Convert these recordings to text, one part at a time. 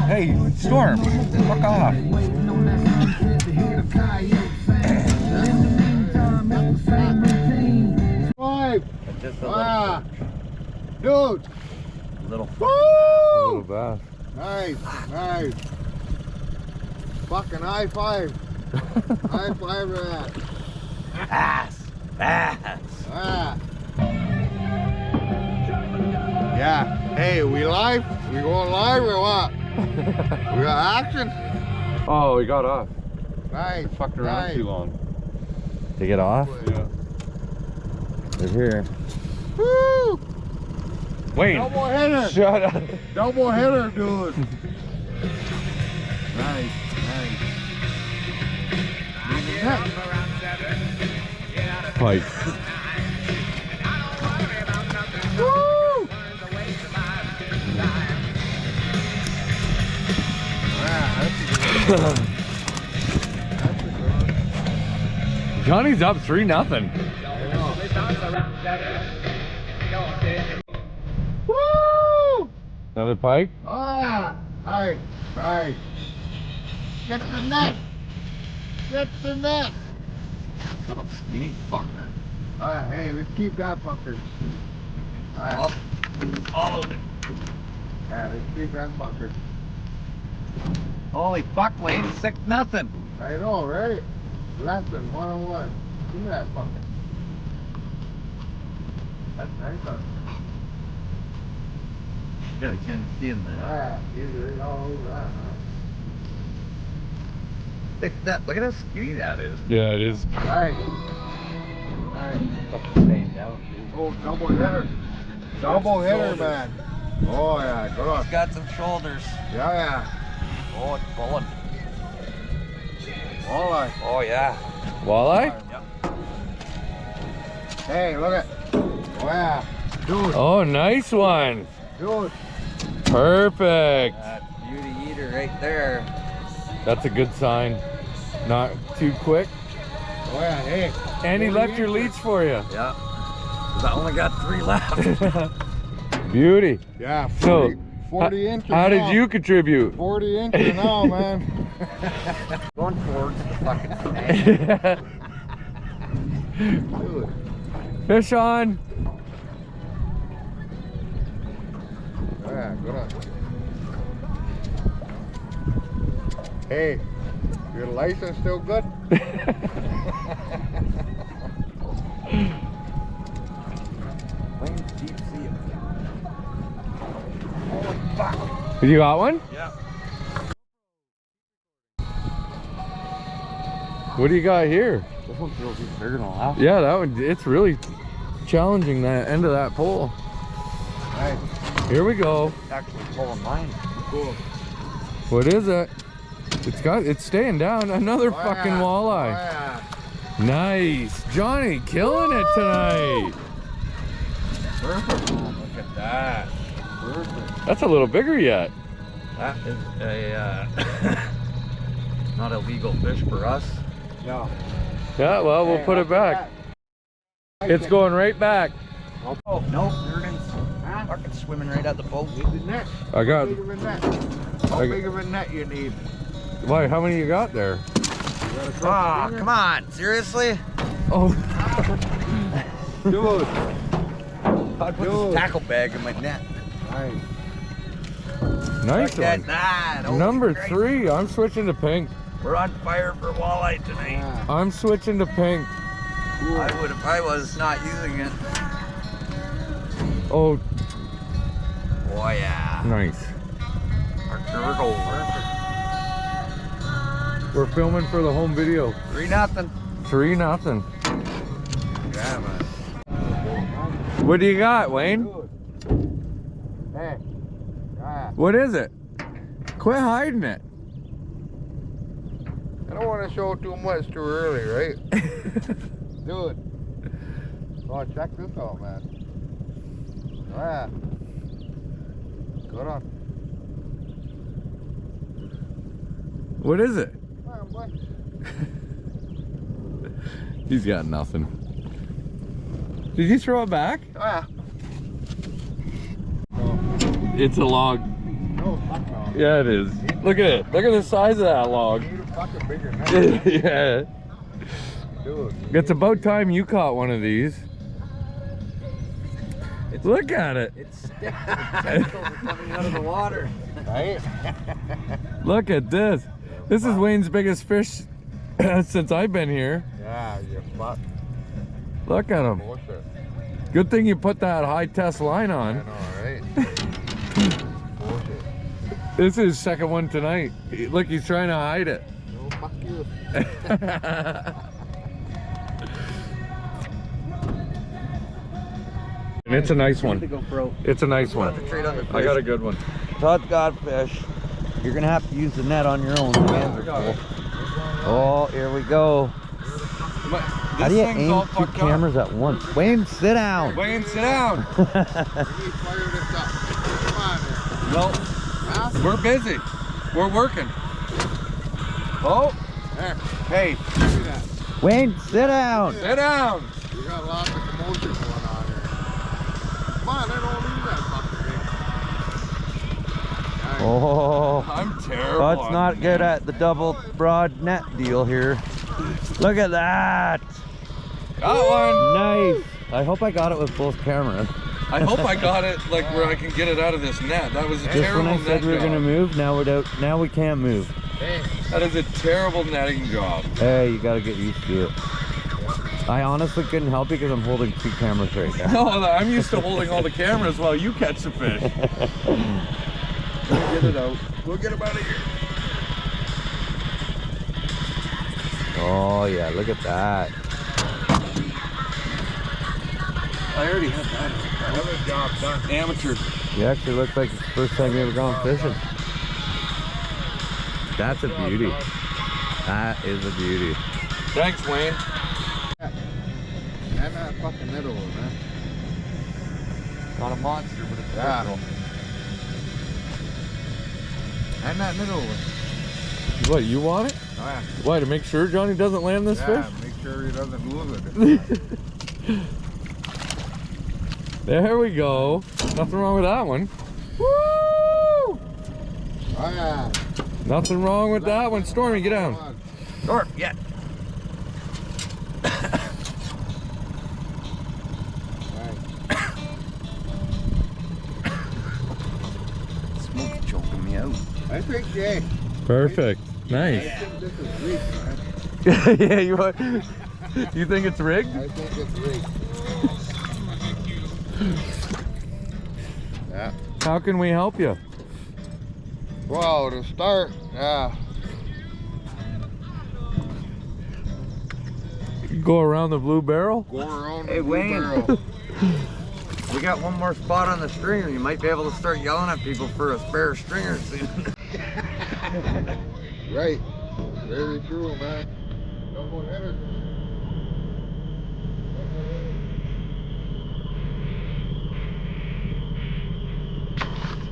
Hey, Storm, fuck off. Dude! Little bass. Nice, nice. Fucking high five. High five to that. Bass. Ah. Yeah. Hey, we live? We going live or what? We got action? Oh, we got off. Nice. Fucked around nice. too long. To get off? Yeah. They're here. Woo! Wait. Double hitter. Shut up. Double hitter, dude. Nice, nice. Pike. Woo! Johnny's up 3-0. Woo! Another pike? Ah! Nice, nice. Get the net. Get the net. Skinny fucker. Hey, let's keep that fucker. All of it. Yeah, let's keep that fucker. Holy fuck, Wayne. 6-0. I know, right? Less than 101. Look at that fucker. That's nice. Yeah, I can't see in there. Ah, usually all over that. Look at how skinny that is. Yeah, it is. Nice. Nice. Oh, double hitter. Double hitter, man. Oh, yeah, good on. He's got some shoulders. Yeah, yeah. Oh, it's pulling. Walleye. Oh, yeah. Walleye? Yep. Hey, look at. Oh, yeah. Dude, Oh, nice one. dude. Perfect. That beauty eater right there. That's a good sign. Not too quick. Oh, yeah, hey. And he 40 left your inches. leech for you. Yeah. 'Cause I only got 3 left. Beauty. Yeah, 40, So, 40 inches. How did now. you contribute? 40 inches now, man. Going towards the fucking snake. Dude. Fish on. Yeah, good on. Hey, your license still good? Wayne's deep sea. Holy fuck. You got one? Yeah. What do you got here? This one feels even bigger than the last. Yeah, that one. It's really challenging, that end of that pole. Nice. Here we go. Actually pulling mine. Cool. What is it? It's staying down. Another fucking walleye. Yeah. Nice. Johnny killing it tonight. Perfect. Look at that. Perfect. That's a little bigger yet. That is a not a legal fish for us. No. Yeah, well, we'll Hey, put it back. It's going right back. Oh no, there it is. Fucking swimming right at the boat. Need the net. I got. How big of a net? How I- big of a net you need? Why? How many you got there? You got a couple Ah, fingers? come on, seriously? Oh, Dude. I'd put Dude. this tackle bag in my net. Nice. nice Look at one. that. Holy Number Christ. 3. I'm switching to pink. We're on fire for walleye tonight. Yeah. I'm switching to pink. Cool. I would if I was not using it. Oh, Oh yeah. nice. Our turtle. We're filming for the home video. 3-0. 3-0. Yeah, man. What do you got, Wayne? Dude. Hey. Yeah. What is it? Quit hiding it. I don't want to show too much too early, right? Dude. Oh, check this out, man. Yeah. Good on. What is it? Come on, boy. He's got nothing. Did you throw it back? Oh, yeah. It's a log. No, fuck no. Yeah, it is. Look at it. Look at the size of that log. You need a fucking bigger net. Yeah. Dude. It's about time you caught one of these. Look at it. It's sticks. The tentacles are coming out of the water. Right? Look at this. This is Wayne's biggest fish since I've been here. Yeah, you fuck. Look at him. Bullshit. Good thing you put that high test line I on. know, right? Bullshit. This is his second one tonight. Look, he's trying to hide it. No, fuck you. And it's a nice one. It's a nice one. I got a good one. Todd's got fish. You're gonna have to use the net on your own. The hands are full. Oh, here we go. How do you aim 2 cameras at once? Wayne, sit down. Wayne, sit down. We need to fire this up. Come on, man. Well, Huh? we're busy. We're working. Oh, There. hey, Give me that. Wayne, sit down. sit down. We got lots of commotion going on here. Come on, I don't leave that fucking thing. Oh, I'm terrible. Todd's not good at the double broad net deal here. Look at that. Got one. Nice. I hope I got it with both cameras. I hope I got it like where I can get it out of this net. That was a Just when terrible I net said we were job. gonna move, now we're out. Now we can't move. Hey, That is a terrible netting job. Hey, you gotta get used to it. I honestly couldn't help you because I'm holding 2 cameras right now. No, I'm used to holding all the cameras while you catch the fish. We'll get it out. We'll get him out of here. Oh yeah, look at that. I already had that. another job done. Amateur. You actually look like it's the first time you ever gone fishing. That's a beauty. That is a beauty. Thanks, Wayne. And that fucking middle one, man. Not a monster, but it's Yeah. little. And that middle one. What, you want it? Oh, yeah. Why, to make sure Johnny doesn't land this Yeah, fish? make sure he doesn't lose it. There we go. Nothing wrong with that one. Woo! Oh, yeah. Nothing wrong with that one. Stormy, get down. Come on. Sure, yeah. Right. Smoke choking me out. I think, Jay. Perfect. I Nice. think this is rigged, man. Yeah, you think it's rigged? I think it's rigged. Yeah. How can we help you? Well, to start, yeah. Go around the blue barrel? Go around Hey, the blue Wayne. barrel. We got one more spot on the string. You might be able to start yelling at people for a spare stringer soon. Right. Very true, man. Double header.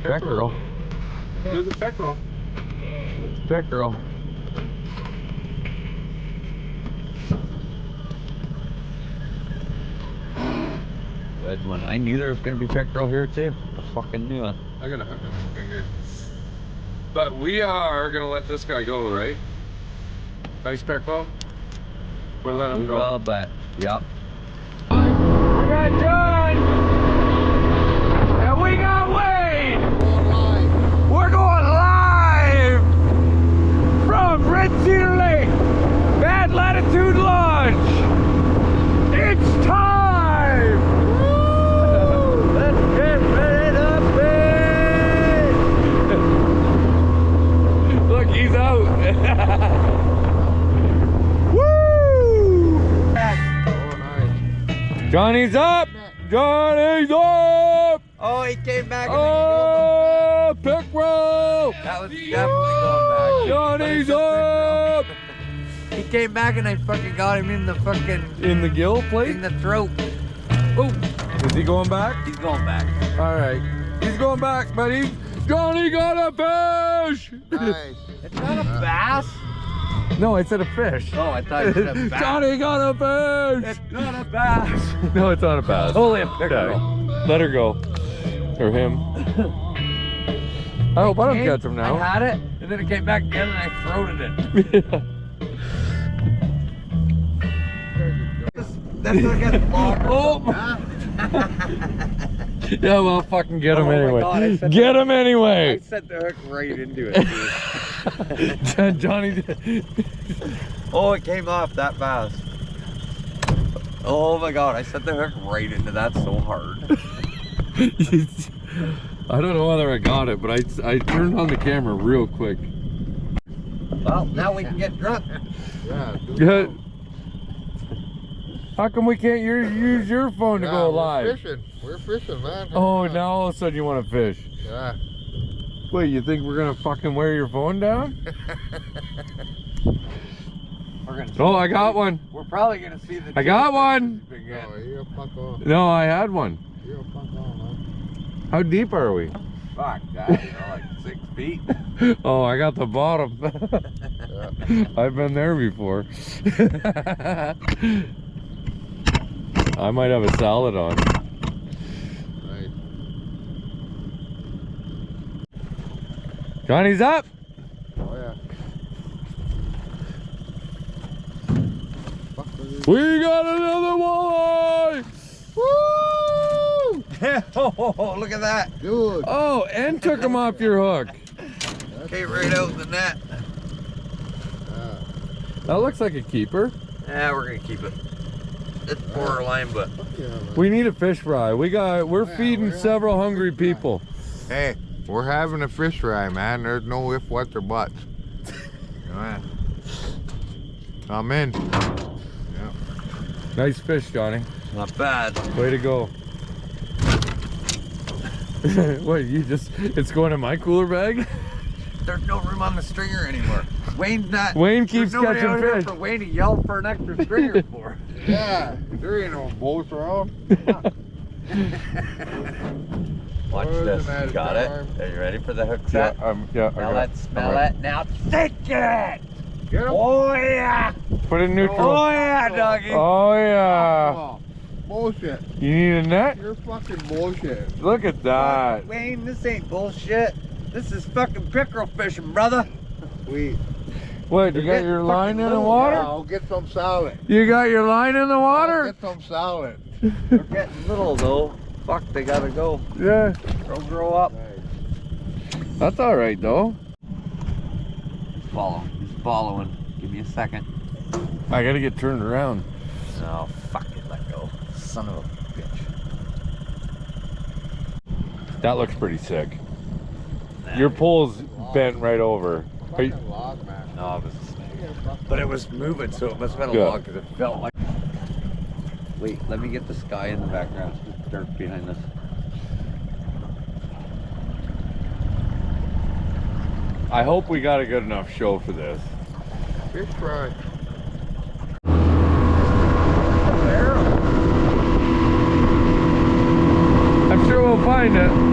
Pickerel. There's a pickerel. Pickerel. Good one. I knew there was gonna be pickerel here too. I fucking knew it. I got a hook on my finger. But we are gonna let this guy go, right? Nice pickerel. We'll let him go. Well, but yep. We got John! And we got Wayne! Going live. We're going live from Red Cedar Lake, Bad Latitude Lodge. It's time! Woo! Let's get ready to fish! Look, he's out. Woo! Oh, nice. Johnny's up! Johnny's up! Oh, he came back. Oh, pickerel! That was definitely going back. Johnny's up! He came back and I fucking got him in the fucking In the gill plate? in the throat. Oh, is he going back? He's going back. All right. He's going back, buddy. Johnny got a fish! Nice. It's not a bass. No, I said a fish. Oh, I thought you said a bass. Johnny got a fish! It's not a bass. No, it's not a bass. Only a pickerel. Okay. Let her go. Or him. I hope I don't catch him now. I had it, and then it came back again, and I throated it. That's not getting blocked. Oh! Yeah, well, fucking get him Oh my anyway. God, Get him anyway. I set the hook right into it. Johnny did. Oh, it came off that fast. Oh my God, I set the hook right into that so hard. I don't know whether I got it, but I turned on the camera real quick. Well, now we can get drunk. Yeah. Good. How come we can't use your phone to go live? We're fishing. We're fishing, man. Oh, now all of a sudden you want to fish. Yeah. Wait, you think we're gonna fucking wear your phone down? Oh, I got one. We're probably gonna see the. I got one. No, you're fuck on. No, I had one. You're fuck on, man. How deep are we? Fuck that, like 6 feet. Oh, I got the bottom. I've been there before. I might have a salad on. Right. Johnny's up. Oh yeah. Fuck with you. We got another walleye. Woo! Oh, look at that. Dude. Oh, and took him off your hook. Came right out in the net. That looks like a keeper. Yeah, we're gonna keep it. It's borderline, but Fuck yeah, man. We need a fish fry. We're feeding several hungry people. Hey, we're having a fish fry, man. There's no if, whats, or buts. Alright. I'm in. Yeah. Nice fish, Johnny. not bad. Way to go. What, it's going in my cooler bag? There's no room on the stringer anymore. Wayne's not. Wayne keeps there's nobody catching out here fish. for Wayne to yell for an extra stringer for. Yeah, there ain't no boats around. Watch Where's this. the net Got arm? it? Are you ready for the hook Yeah, set? yeah. Now let's smell it. Now stick it! Get him. Oh yeah! Put it in neutral. Oh yeah, doggy! Oh yeah. Oh, bullshit. You need a net? You're fucking bullshit. Look at that. Wayne, this ain't bullshit. This is fucking pickerel fishing, brother. Sweet. What, you got your line in the water? I'll get some salad. You got your line in the I'll water? get some salad. They're getting little though. Fuck, they gotta go. Yeah. They'll grow up. That's all right though. Follow. He's following. Give me a second. I gotta get turned around. Oh, fuck it. Let go. Son of a bitch. That looks pretty sick. Your pole's bent right over. Are you- Fucking log, man. No, it was a snake. But it was moving, so it must have been a Yeah. log because it felt like. Wait, let me get the sky in the background. It's dark behind us. I hope we got a good enough show for this. Fish fry. I'm sure we'll find it.